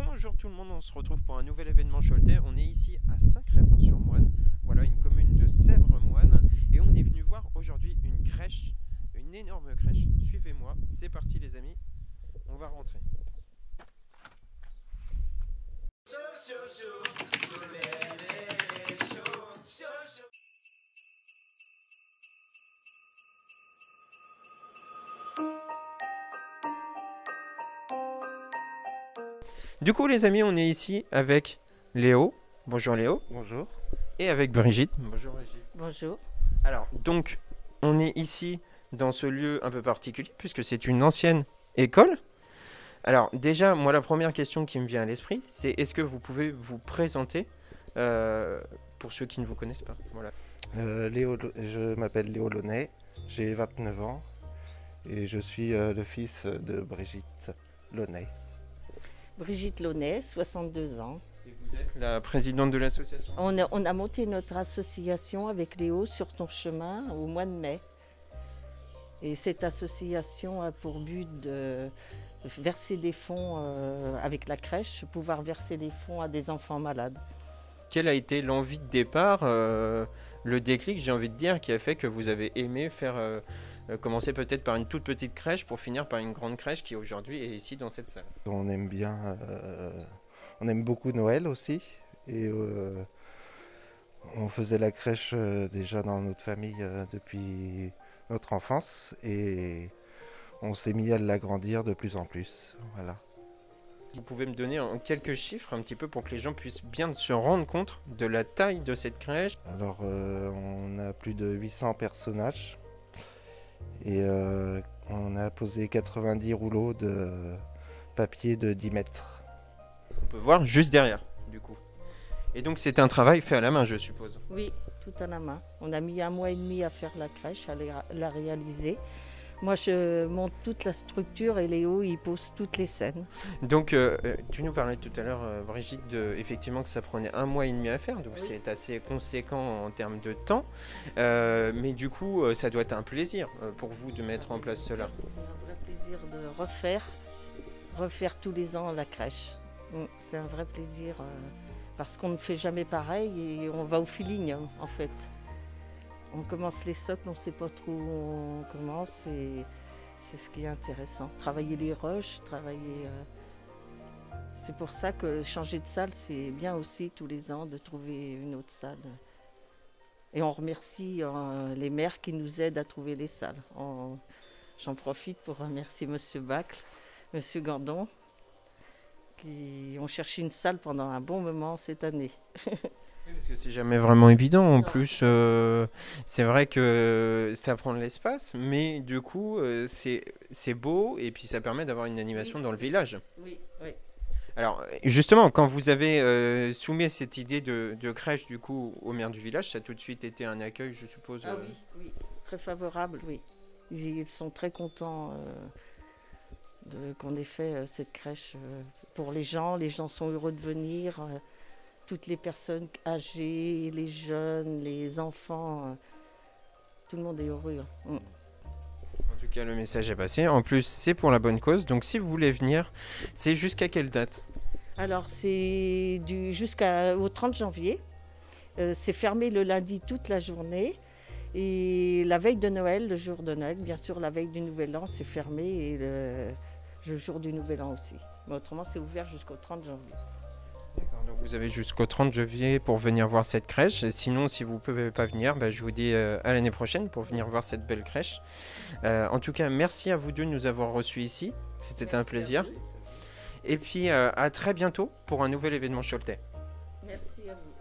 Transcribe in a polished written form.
Bonjour tout le monde, on se retrouve pour un nouvel événement Choletais. On est ici à Saint-Crépin-sur-Moine, voilà une commune de Sèvres-Moine, et on est venu voir aujourd'hui une crèche, une énorme crèche. Suivez-moi, c'est parti les amis, on va rentrer. Du coup les amis, on est ici avec Léo. Bonjour Léo. Bonjour. Et avec Brigitte. Bonjour Brigitte. Bonjour. Alors donc on est ici dans ce lieu un peu particulier puisque c'est une ancienne école. Alors déjà moi la première question qui me vient à l'esprit c'est est-ce que vous pouvez vous présenter pour ceux qui ne vous connaissent pas. Voilà. Je m'appelle Léo Launay, j'ai 29 ans et je suis le fils de Brigitte Launay. Brigitte Launay, 62 ans. Et vous êtes la présidente de l'association. On a monté notre association avec Léo sur ton chemin au mois de mai. Et cette association a pour but de verser des fonds avec la crèche, pouvoir verser des fonds à des enfants malades. Quelle a été l'envie de départ, le déclic, j'ai envie de dire, qui a fait que vous avez aimé faire commencer peut-être par une toute petite crèche pour finir par une grande crèche qui aujourd'hui est ici dans cette salle. On aime bien, on aime beaucoup Noël aussi et on faisait la crèche déjà dans notre famille depuis notre enfance et on s'est mis à l'agrandir de plus en plus. Voilà. Vous pouvez me donner en quelques chiffres un petit peu pour que les gens puissent bien se rendre compte de la taille de cette crèche. Alors on a plus de 800 personnages. Et on a posé 90 rouleaux de papier de 10 mètres. On peut voir juste derrière, du coup. Et donc c'est un travail fait à la main, je suppose. Oui, tout à la main. On a mis 1 mois et demi à faire la crèche, à la réaliser. Moi, je monte toute la structure et Léo, il pose toutes les scènes. Donc, tu nous parlais tout à l'heure, Brigitte, effectivement que ça prenait 1 mois et demi à faire, donc oui. C'est assez conséquent en termes de temps. Mais du coup, ça doit être un plaisir pour vous de mettre en place cela. C'est un vrai plaisir de refaire tous les ans la crèche. C'est un vrai plaisir parce qu'on ne fait jamais pareil et on va au feeling en fait. On commence les socles, on ne sait pas trop où on commence et c'est ce qui est intéressant. Travailler les rushs, c'est pour ça que changer de salle, c'est bien aussi tous les ans de trouver une autre salle. Et on remercie les maires qui nous aident à trouver les salles. J'en profite pour remercier M. Bacle, M. Gandon, qui ont cherché une salle pendant un bon moment cette année. Parce que c'est jamais vraiment évident. En plus, c'est vrai que ça prend de l'espace, mais du coup, c'est beau et puis ça permet d'avoir une animation dans le village. Oui, oui. Alors, justement, quand vous avez soumis cette idée de crèche du coup au maire du village, ça a tout de suite été un accueil, je suppose. Ah oui, oui, très favorable, oui. Ils sont très contents qu'on ait fait cette crèche pour les gens. Les gens sont heureux de venir. Toutes les personnes âgées, les jeunes, les enfants, tout le monde est heureux. En tout cas, le message est passé. En plus, c'est pour la bonne cause. Donc, si vous voulez venir, c'est jusqu'à quelle date? Alors, c'est jusqu'au 30 janvier. C'est fermé le lundi toute la journée. Et la veille de Noël, le jour de Noël, bien sûr, la veille du Nouvel An, c'est fermé. Et le jour du Nouvel An aussi. Mais autrement, c'est ouvert jusqu'au 30 janvier. D'accord, donc vous avez jusqu'au 30 janvier pour venir voir cette crèche. Sinon, si vous ne pouvez pas venir, je vous dis à l'année prochaine pour venir voir cette belle crèche. En tout cas, merci à vous deux de nous avoir reçus ici. C'était un plaisir. Et puis, à très bientôt pour un nouvel événement Choletais. Merci à vous.